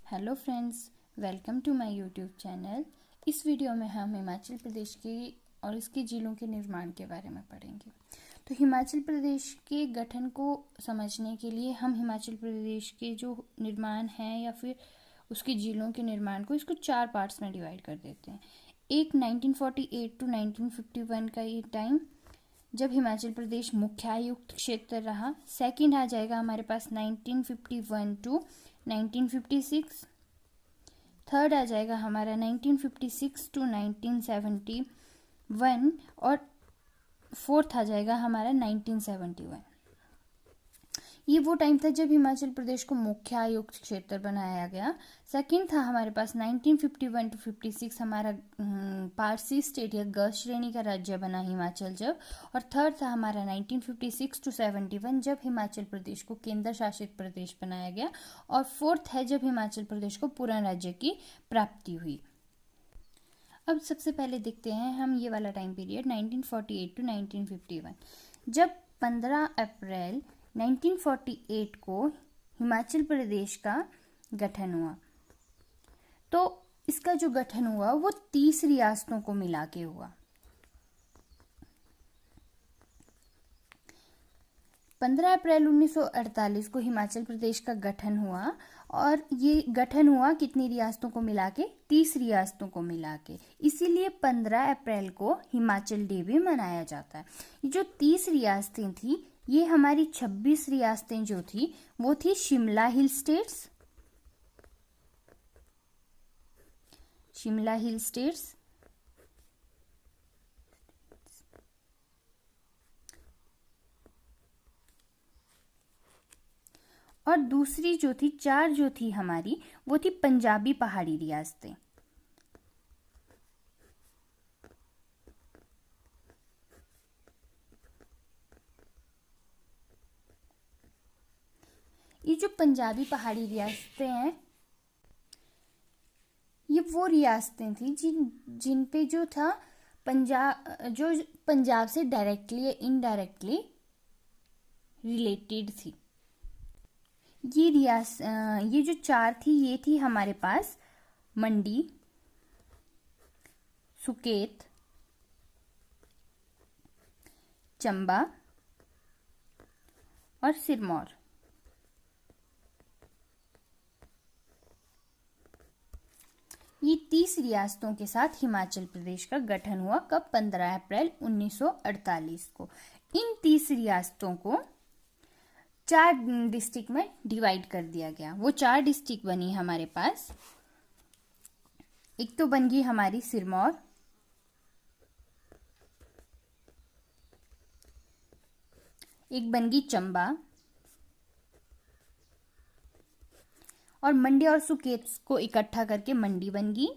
Hello friends, welcome to my YouTube channel. इस video में हम हिमाचल प्रदेश के और इसके जिलों के निर्माण के बारे में पढ़ेंगे। तो हिमाचल प्रदेश के गठन को समझने के लिए हम हिमाचल प्रदेश के जो निर्माण है या फिर उसके जिलों के निर्माण को इसको 4 पार्ट्स में डिवाइड कर देते हैं। एक 1948 टू 1951 का ये टाइम जब हिमाचल प्रदेश मुख्यायुक्त क्षेत्र रहा। सेकंड आ जाएगा हमारे पास 1951 टू 1956। थर्ड आ जाएगा हमारा 1956 टू 1971 और फोर्थ आ जाएगा हमारा 1971। ये वो टाइम था जब हिमाचल प्रदेश को मुख्यायुक्त क्षेत्र बनाया गया। सेकंड था हमारे पास 1951 टू 56 हमारा पारसी स्टेट या ग श्रेणी का राज्य बना हिमाचल जब। और थर्ड था हमारा 1956 टू 71 जब हिमाचल प्रदेश को केंद्र शासित प्रदेश बनाया गया। और फोर्थ है जब हिमाचल प्रदेश को पूर्ण राज्य की प्राप्ति हुई। अब सबसे पहले देखते हैं हम ये वाला टाइम पीरियड 1948 टू 1951। जब 15 अप्रैल 1948 को हिमाचल प्रदेश का गठन हुआ, तो इसका जो गठन हुआ वो 30 रियासतों को मिला के हुआ। 15 अप्रैल 1948 को हिमाचल प्रदेश का गठन हुआ और ये गठन हुआ कितनी रियासतों को मिला के? 30 रियासतों को मिला के। इसीलिए 15 अप्रैल को हिमाचल डे भी मनाया जाता है। जो 30 रियासतें थी, ये हमारी 26 रियासतें जो थी वो थी शिमला हिल स्टेट्स, और दूसरी जो थी 4 जो थी हमारी वो थी पंजाबी पहाड़ी रियासतें। ये जो पंजाबी पहाड़ी रियासतें हैं, ये वो रियासतें थी जिन पे जो था पंजाब से डायरेक्टली या इनडायरेक्टली रिलेटेड थी। ये जो 4 थी, ये थी हमारे पास मंडी, सुकेत, चंबा और सिरमौर। ये 30 रियासतों के साथ हिमाचल प्रदेश का गठन हुआ। कब? 15 अप्रैल 1948 को। इन 30 रियासतों को 4 डिस्ट्रिक्ट में डिवाइड कर दिया गया। वो 4 डिस्ट्रिक्ट बनी हमारे पास। एक तो बन गई हमारी सिरमौर, एक बन गई चंबा, और मंडी और सुकेत को इकट्ठा करके मंडी बन गई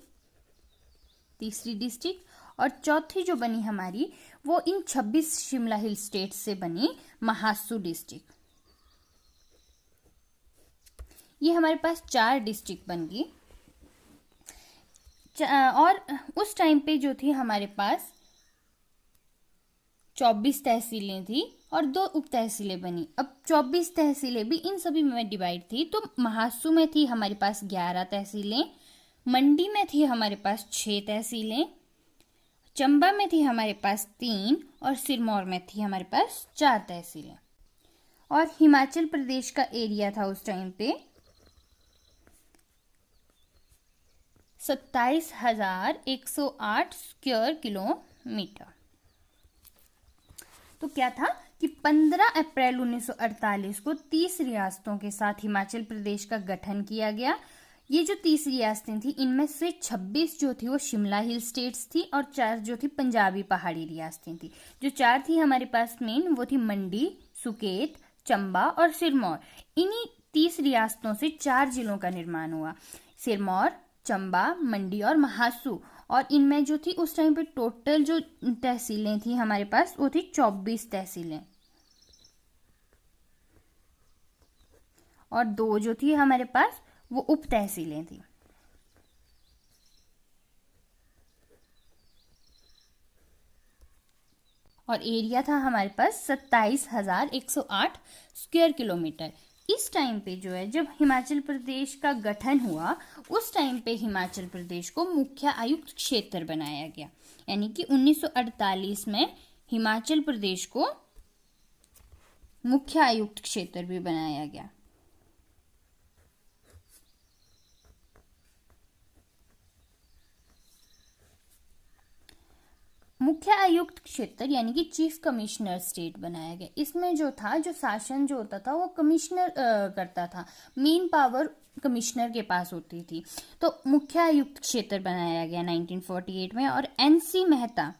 तीसरी डिस्ट्रिक्ट। और चौथी जो बनी हमारी वो इन 26 शिमला हिल स्टेट से बनी महासू डिस्ट्रिक्ट। ये हमारे पास 4 डिस्ट्रिक्ट बन गई। और उस टाइम पे जो थी हमारे पास 24 तहसीलें थी और 2 उप तहसीलें बनी। अब 24 तहसीलें भी इन सभी में डिवाइड थी। तो महासू में थी हमारे पास 11 तहसीलें, मंडी में थी हमारे पास 6 तहसीलें, चंबा में थी हमारे पास 3 और सिरमौर में थी हमारे पास 4 तहसीलें। और हिमाचल प्रदेश का एरिया था उस टाइम पे 27,108 स्क्वायर किलोमीटर। तो क्या था कि 15 अप्रैल 1948 को 30 रियासतों के साथ हिमाचल प्रदेश का गठन किया गया। ये जो 30 रियासतें थी, इनमें से 26 जो थी वो शिमला हिल स्टेट्स थी और 4 जो थी पंजाबी पहाड़ी रियासतें थी। जो 4 थी हमारे पास मेन, वो थी मंडी, सुकेत, चंबा और सिरमौर। इन्हीं 30 रियासतों से 4 जिलों का निर्माण हुआ: सिरमौर, चंबा, मंडी और महासू। और इनमें जो थी उस टाइम पे टोटल जो तहसीलें थी हमारे पास वो थी 24 तहसीलें, और 2 जो थी हमारे पास वो उप तहसीलें थी। और एरिया था हमारे पास 27,108 स्क्वायर किलोमीटर। इस टाइम पे जो है, जब हिमाचल प्रदेश का गठन हुआ, उस टाइम पे हिमाचल प्रदेश को मुख्य आयुक्त क्षेत्र बनाया गया, यानी कि 1948 में हिमाचल प्रदेश को मुख्य आयुक्त क्षेत्र भी बनाया गया। मुख्य आयुक्त क्षेत्र यानी कि चीफ कमिश्नर स्टेट बनाया गया। इसमें जो था, जो शासन जो होता था वो कमिश्नर करता था, मेन पावर कमिश्नर के पास होती थी। तो मुख्य आयुक्त क्षेत्र बनाया गया 1948 में, और एनसी मेहता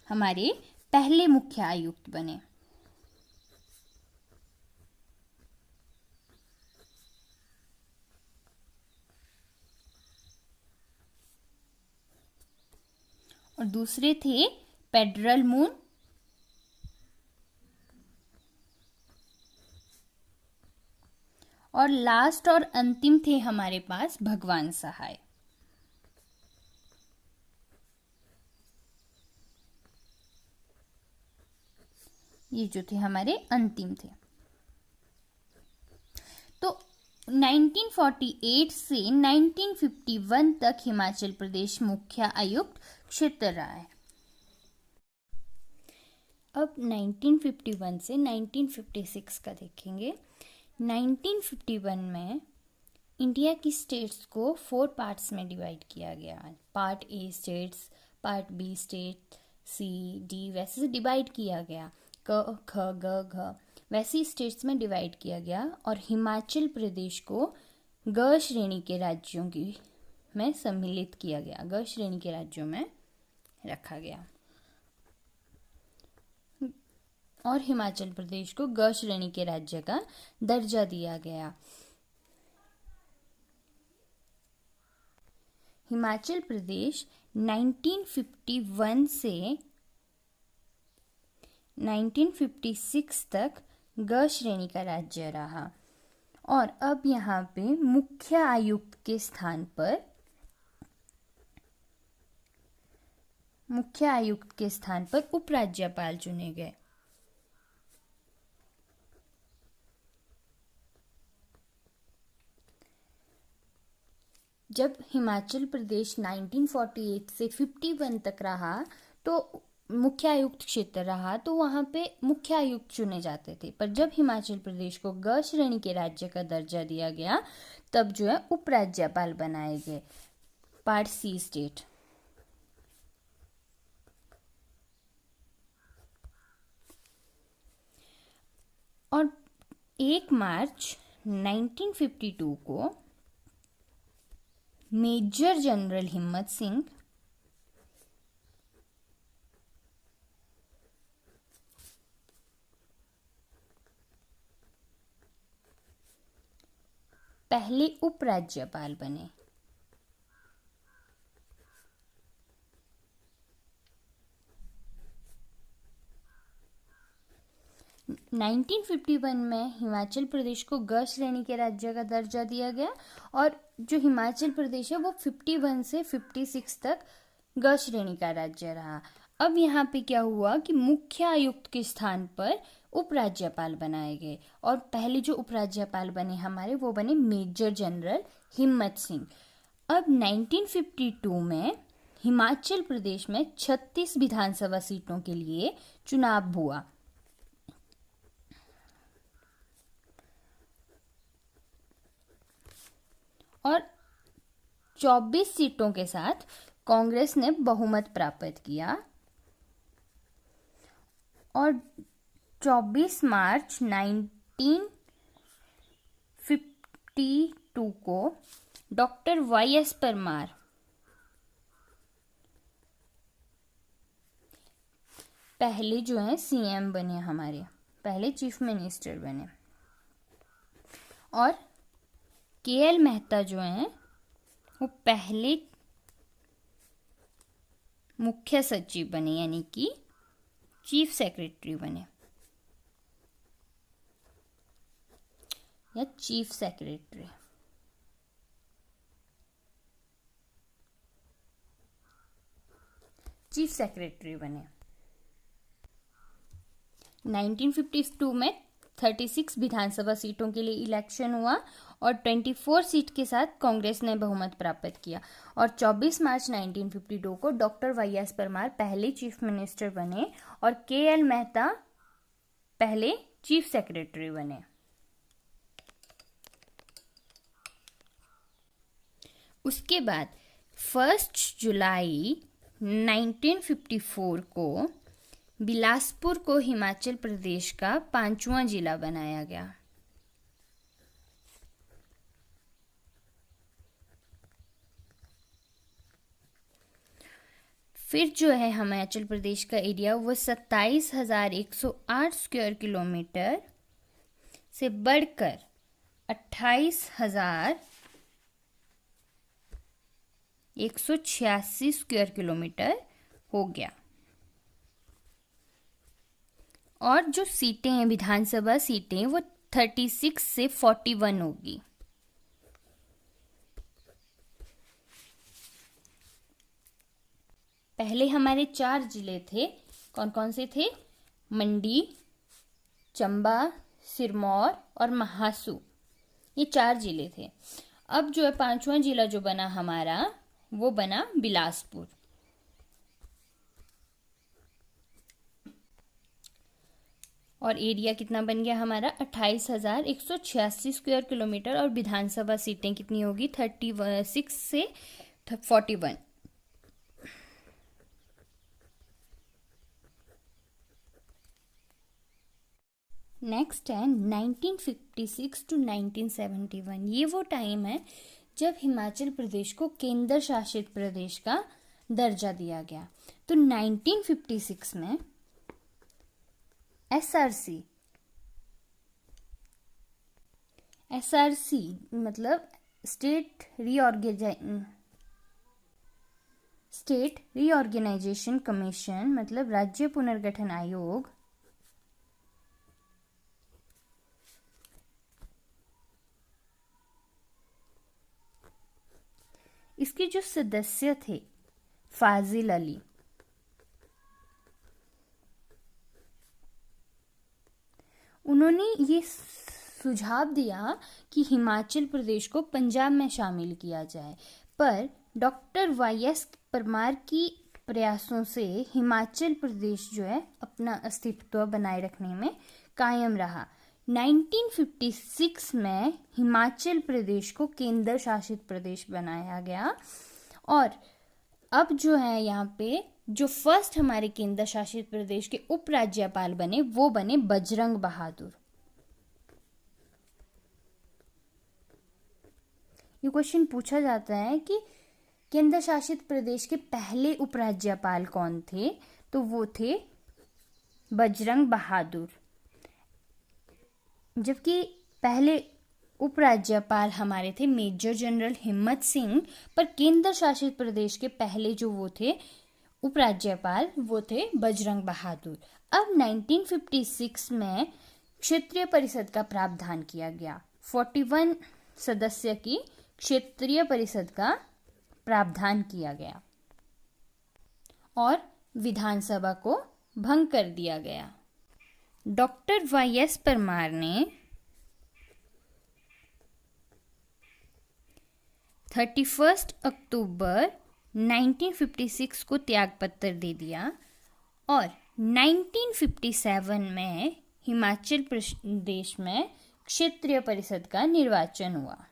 हमारे पहले मुख्य आयुक्त बने। और दूसरे थे पेड्रल मून, और लास्ट और अंतिम थे हमारे पास भगवान सहाय। ये जो थे हमारे अंतिम थे। तो 1948 से 1951 तक हिमाचल प्रदेश मुख्य आयुक्त क्षेत्र रहा है। अब 1951 से 1956 का देखेंगे। 1951 में इंडिया की स्टेट्स को 4 पार्ट्स में डिवाइड किया गया। Part A states, part B state, C D, वैसे से डिवाइड किया गया। क ख ग घ वैसी स्टेट्स में डिवाइड किया गया, और हिमाचल प्रदेश को ग श्रेणी के राज्यों की में सम्मिलित किया गया, ग श्रेणी के राज्यों में रखा गया, और हिमाचल प्रदेश को ग श्रेणी के राज्य का दर्जा दिया गया। हिमाचल प्रदेश 1951 से 1956 तक ग श्रेणी का राज्य रहा, और अब यहाँ पे मुख्य आयुक्त के स्थान पर उपराज्यपाल चुने गए। जब हिमाचल प्रदेश 1948 से 51 तक रहा, तो मुख्य आयुक्त क्षेत्र रहा, तो वहाँ पे मुख्य आयुक्त चुने जाते थे। पर जब हिमाचल प्रदेश को ग श्रेणी के राज्य का दर्जा दिया गया, तब जो है उपराज्यपाल बनाए गए, पार्ट सी स्टेट। और 1 मार्च 1952 को मेजर जनरल हिम्मत सिंह पहले उपराज्यपाल बने। नाइनटीन 1951 में हिमाचल प्रदेश को ग श्रेणी के राज्य का दर्जा दिया गया, और जो हिमाचल प्रदेश है वो 51 से 56 तक ग श्रेणी का राज्य रहा। अब यहाँ पे क्या हुआ कि मुख्य आयुक्त के स्थान पर उपराज्यपाल बनाए गए, और पहले जो उपराज्यपाल बने हमारे, वो बने मेजर जनरल हिम्मत सिंह। अब 1952 में हिमाचल प्रदेश में 36 विधानसभा सीटों के लिए चुनाव हुआ, और 24 सीटों के साथ कांग्रेस ने बहुमत प्राप्त किया, और 24 मार्च 1952 को डॉक्टर वाई.एस. परमार पहले जो है सीएम बने, हमारे पहले चीफ मिनिस्टर बने, और के.एल. मेहता जो हैं वो पहले मुख्य सचिव बने, यानी कि चीफ सेक्रेटरी बने, या चीफ सेक्रेटरी बने। 1952 में 36 विधानसभा सीटों के लिए इलेक्शन हुआ और 24 सीट के साथ कांग्रेस ने बहुमत प्राप्त किया। और 24 मार्च 1952 को डॉक्टर वाई एस परमार पहले चीफ मिनिस्टर बने और के एल मेहता पहले चीफ सेक्रेटरी बने। उसके बाद 1 जुलाई 1954 को बिलासपुर को हिमाचल प्रदेश का 5वां जिला बनाया गया। फिर जो है हिमाचल प्रदेश का एरिया वो 27,108 स्क्वायर किलोमीटर से बढ़कर 28,186 स्क्वायर किलोमीटर हो गया। और जो सीटें हैं, विधानसभा सीटें, वो 36 से 41 होगी। पहले हमारे 4 जिले थे। कौन कौन से थे? मंडी, चंबा, सिरमौर और महासू, ये 4 जिले थे। अब जो है 5वां जिला जो बना हमारा, वो बना बिलासपुर। और एरिया कितना बन गया हमारा? 28,186 स्क्वायर किलोमीटर। और विधानसभा सीटें कितनी होगी? 36 से 41। नेक्स्ट है 1956 टू 1971। ये वो टाइम है जब हिमाचल प्रदेश को केंद्र शासित प्रदेश का दर्जा दिया गया। तो 1956 में एसआरसी मतलब स्टेट रीऑर्गेनाइजेशन कमीशन मतलब राज्य पुनर्गठन आयोग इसके जो सदस्य थे फाजिल अली, उन्होंने ये सुझाव दिया कि हिमाचल प्रदेश को पंजाब में शामिल किया जाए, पर डॉक्टर वाई एस परमार की प्रयासों से हिमाचल प्रदेश जो है अपना अस्तित्व बनाए रखने में कायम रहा। 1956 में हिमाचल प्रदेश को केंद्र शासित प्रदेश बनाया गया। और अब जो है यहाँ पे जो फर्स्ट हमारे केंद्र शासित प्रदेश के उपराज्यपाल बने, वो बने बजरंग बहादुर। ये क्वेश्चन पूछा जाता है कि केंद्र शासित प्रदेश के पहले उपराज्यपाल कौन थे? तो वो थे बजरंग बहादुर। जबकि पहले उपराज्यपाल हमारे थे मेजर जनरल हिम्मत सिंह, पर केंद्र शासित प्रदेश के पहले जो वो थे उपराज्यपाल, वो थे बजरंग बहादुर। अब 1956 में क्षेत्रीय परिषद का प्रावधान किया गया। 41 सदस्य की क्षेत्रीय परिषद का प्रावधान किया गया और विधानसभा को भंग कर दिया गया। डॉक्टर वाई एस परमार ने 31 अक्टूबर 1956 को त्यागपत्र दे दिया और 1957 में हिमाचल प्रदेश में क्षेत्रीय परिषद का निर्वाचन हुआ।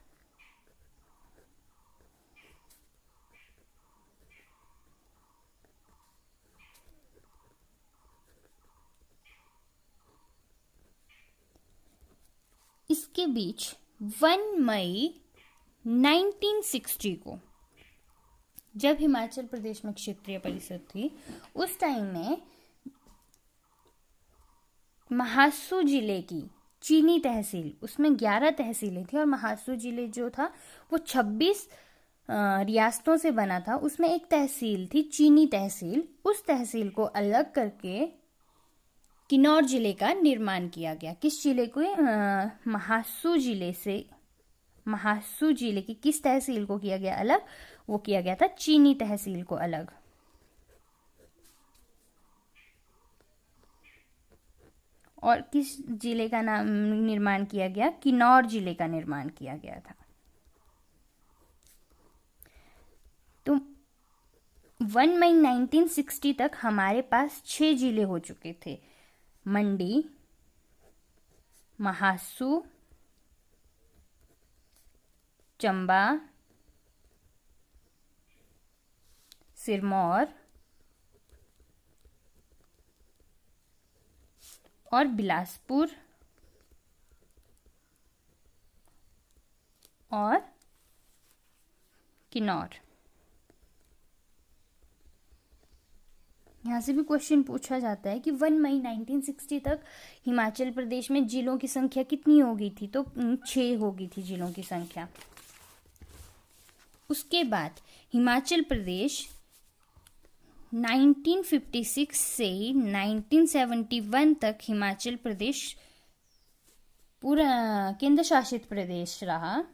इसके बीच 1 मई 1960 को जब हिमाचल प्रदेश में क्षेत्रीय परिषद थी, उस टाइम में महासू जिले की चीनी तहसील, उसमें 11 तहसीलें थी और महासू जिले जो था वो 26 रियासतों से बना था। उसमें एक तहसील थी चीनी तहसील। उस तहसील को अलग करके किन्नौर जिले का निर्माण किया गया। किस जिले को? महासू जिले की किस तहसील को किया गया अलग? वो किया गया था चीनी तहसील को अलग। और किस जिले का नाम निर्माण किया गया? किन्नौर जिले का निर्माण किया गया था। तो 1 मई 1960 तक हमारे पास 6 जिले हो चुके थे: मंडी, महासू, चंबा, सिरमौर और बिलासपुर और किन्नौर। यहाँ से भी क्वेश्चन पूछा जाता है कि 1 मई 1960 तक हिमाचल प्रदेश में जिलों की संख्या कितनी हो गई थी? तो 6 हो गई थी जिलों की संख्या। उसके बाद हिमाचल प्रदेश 1956 से 1971 तक हिमाचल प्रदेश पूरा केंद्र शासित प्रदेश रहा।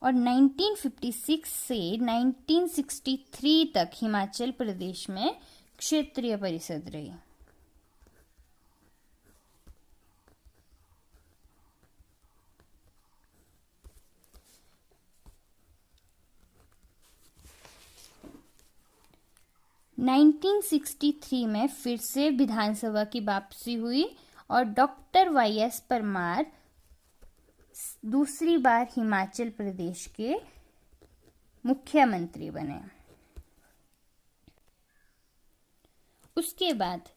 और 1956 से 1963 तक हिमाचल प्रदेश में क्षेत्रीय परिषद रही। नाइनटीन 1963 में फिर से विधानसभा की वापसी हुई और डॉक्टर वाई.एस. परमार दूसरी बार हिमाचल प्रदेश के मुख्यमंत्री बने। उसके बाद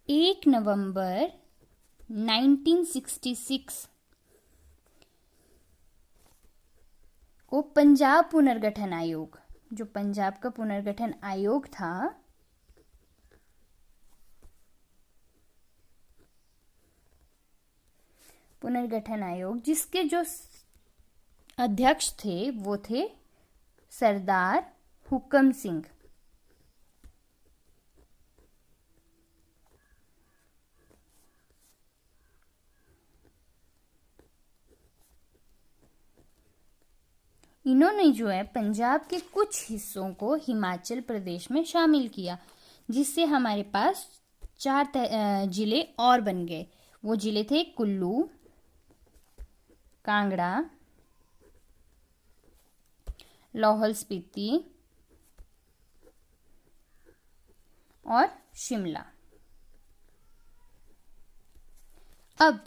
1 नवंबर 1966 को पंजाब पुनर्गठन आयोग, जो पंजाब का पुनर्गठन आयोग था, पुनर्गठन आयोग, जिसके जो अध्यक्ष थे वो थे सरदार हुकम सिंह। इन्होंने जो है पंजाब के कुछ हिस्सों को हिमाचल प्रदेश में शामिल किया, जिससे हमारे पास 4 जिले और बन गए। वो जिले थे कुल्लू, कांगड़ा, लाहौल स्पीति और शिमला। अब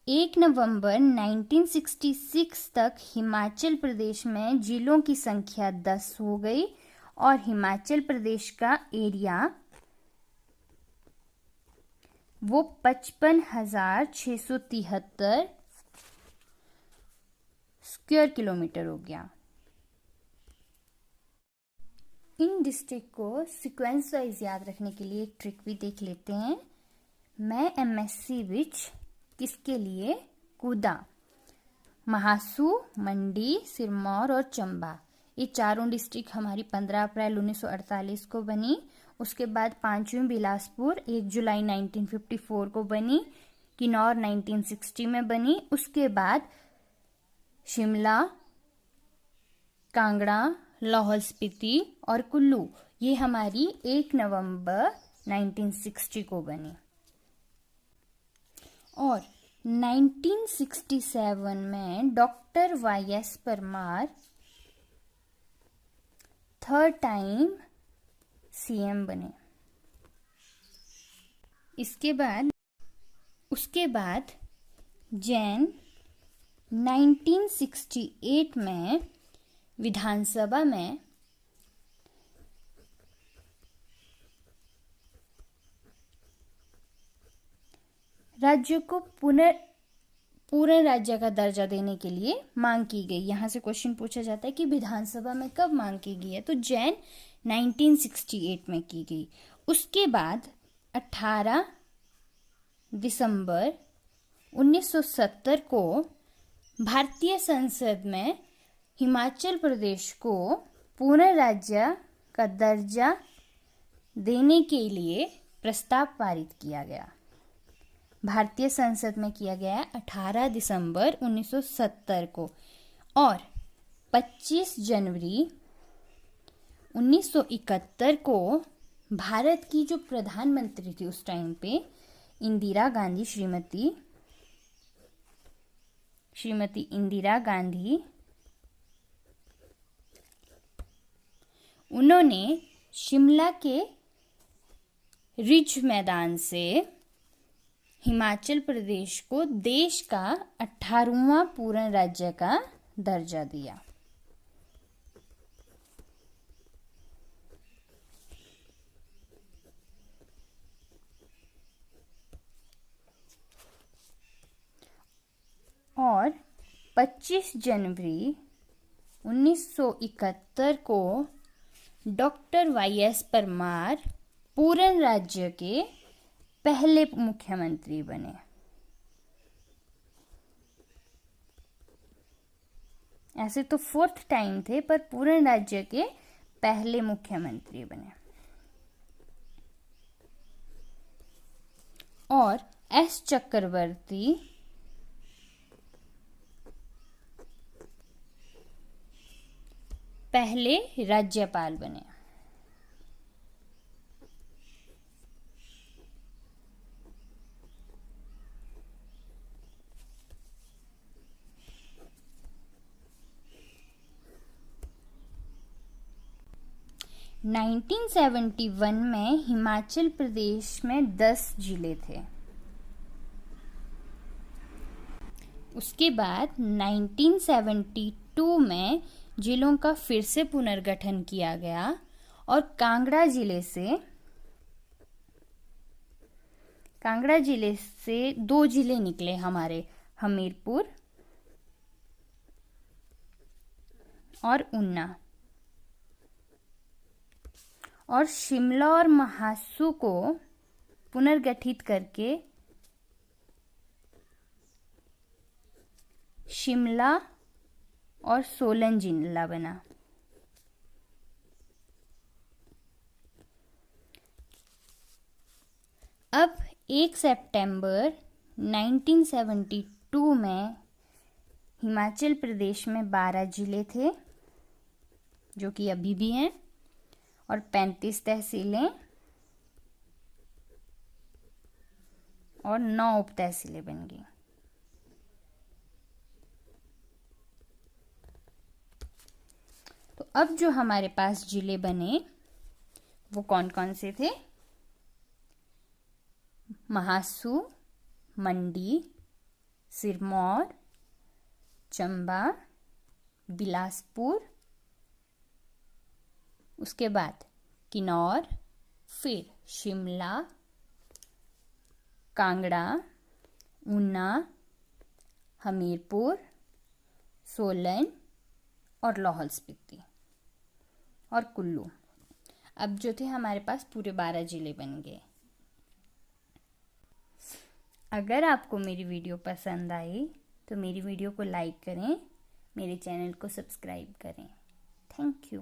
1 नवंबर 1966 तक हिमाचल प्रदेश में जिलों की संख्या 10 हो गई और हिमाचल प्रदेश का एरिया वो 55,673 स्क्वायर किलोमीटर हो गया। इन डिस्ट्रिक्ट को सीक्वेंस वाइज याद रखने के लिए एक ट्रिक भी देख लेते हैं। मैं एमएससी विच किसके लिए कूदा? महासू, मंडी, सिरमौर और चंबा, ये चारों डिस्ट्रिक्ट हमारी 15 अप्रैल 1948 को बनी। उसके बाद 5वीं बिलासपुर 1 जुलाई 1954 को बनी। किन्नौर 1960 में बनी। उसके बाद शिमला, कांगड़ा, लाहौल स्पीति और कुल्लू, ये हमारी 1 नवंबर 1960 को बनी। और 1967 में doctor Y S. Parmar 3rd time CM बने। उसके बाद जैन 1968 में विधानसभा में राज्य को पूर्ण राज्य का दर्जा देने के लिए मांग की गई। यहाँ से क्वेश्चन पूछा जाता है कि विधानसभा में कब मांग की गई है, तो जैन 1968 में की गई। उसके बाद 18 दिसंबर 1970 को भारतीय संसद में हिमाचल प्रदेश को पूर्ण राज्य का दर्जा देने के लिए प्रस्ताव पारित किया गया। भारतीय संसद में किया गया 18 दिसंबर 1970 को। और 25 जनवरी 1971 को भारत की जो प्रधानमंत्री थी उस टाइम पे इंदिरा गांधी, श्रीमती इंदिरा गांधी, उन्होंने शिमला के रिज मैदान से हिमाचल प्रदेश को देश का 18वां पूर्ण राज्य का दर्जा दिया। और 25 जनवरी 1971 को डॉक्टर वाई.एस. परमार पूर्ण राज्य के पहले मुख्यमंत्री बने। ऐसे तो 4th टाइम थे, पर पूर्ण राज्य के पहले मुख्यमंत्री बने। और एस चक्रवर्ती पहले राज्यपाल बने। सन 1971 में हिमाचल प्रदेश में 10 जिले थे। उसके बाद 1972 में जिलों का फिर से पुनर्गठन किया गया और कांगड़ा जिले से 2 जिले निकले हमारे, हमीरपुर और ऊना। और शिमला और महासू को पुनर्गठित करके शिमला और सोलन जिला बना। अब 1 सितंबर 1972 में हिमाचल प्रदेश में 12 जिले थे, जो कि अभी भी हैं, और 35 तहसीलें और 9 उप तहसीलें बन गई। तो अब जो हमारे पास जिले बने वो कौन कौन से थे? महासू, मंडी, सिरमौर, चंबा, बिलासपुर, उसके बाद किन्नौर, फिर शिमला, कांगड़ा, ऊना, हमीरपुर, सोलन और लाहौल स्पीति और कुल्लू। अब जो थे हमारे पास पूरे 12 जिले बन गए। अगर आपको मेरी वीडियो पसंद आई तो मेरी वीडियो को लाइक करें, मेरे चैनल को सब्सक्राइब करें। Thank you.